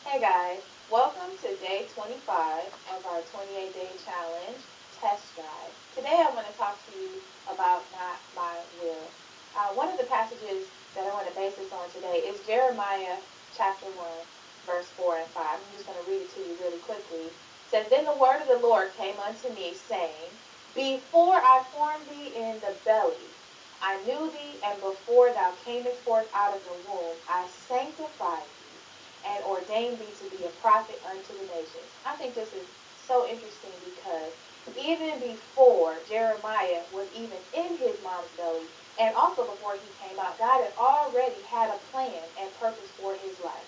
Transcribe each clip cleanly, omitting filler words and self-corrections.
Hey guys, welcome to day 25 of our 28-day challenge test drive. Today I want to talk to you about not my will. One of the passages that I want to base this on today is Jeremiah chapter 1, verse 4 and 5. I'm just going to read it to you really quickly. It says, Then the word of the Lord came unto me, saying, Before I formed thee in the belly, I knew thee, and before thou camest forth out of the womb, I sanctified thee and ordained thee to be a prophet unto the nations. I think this is so interesting because even before Jeremiah was even in his mom's belly, and also before he came out, God had already had a plan and purpose for his life.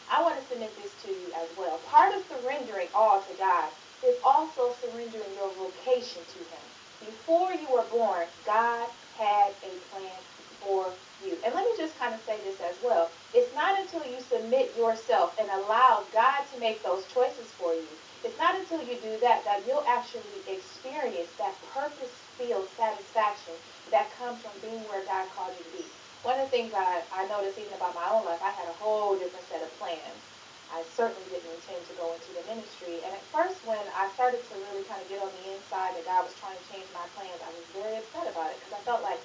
I want to submit this to you as well. Part of surrendering all to God is also surrendering your vocation to him. Before you were born, God had a plan for you. And let me just kind of say this as well. It's not until you submit yourself and allow God to make those choices for you. It's not until you do that that you'll actually experience that purpose-filled satisfaction that comes from being where God called you to be. One of the things I noticed even about my own life, I had a whole different set of plans. I certainly didn't intend to go into the ministry. And at first, when I started to really kind of get on the inside that God was trying to change my plans, I was very upset about it because I felt like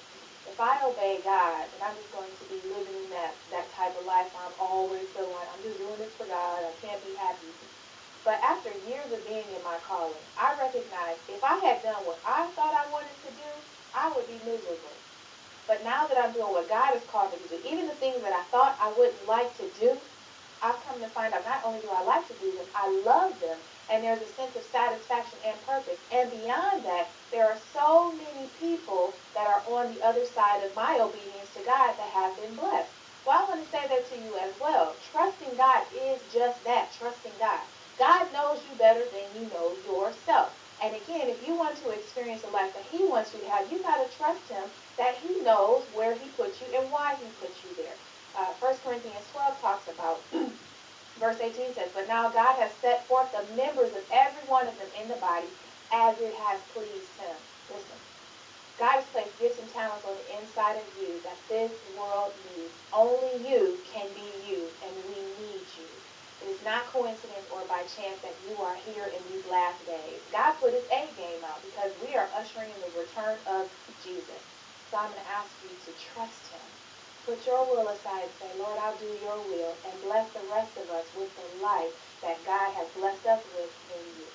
if I obey God, then I'm just going to be living that type of life where I'm always feeling like I'm just doing this for God. I can't be happy. But after years of being in my calling, I recognized if I had done what I thought I wanted to do, I would be miserable. But now that I'm doing what God has called me to do, even the things that I thought I wouldn't like to do, I've come to find out not only do I like to do them, I love them. And there's a sense of satisfaction and purpose. And beyond that, there are so many people that are on the other side of my obedience to God that have been blessed. Well, I want to say that to you as well. Trusting God is just that, trusting God. God knows you better than you know yourself. And again, if you want to experience the life that he wants you to have, you got to trust him that he knows where he put you and why he put you there. 1 Corinthians 12 talks about, verse 18 says, But now God has set forth the members of every one of them in the body as it has pleased him. Listen, God has placed gifts and talents on the inside of you that this world needs. Only you can be you, and we need you. It is not coincidence or by chance that you are here in these last days. God put his A game out because we are ushering in the return of Jesus. So I'm going to ask you to trust him. Put your will aside and say, Lord, I'll do your will, and bless the rest of us with the life that God has blessed us with in you.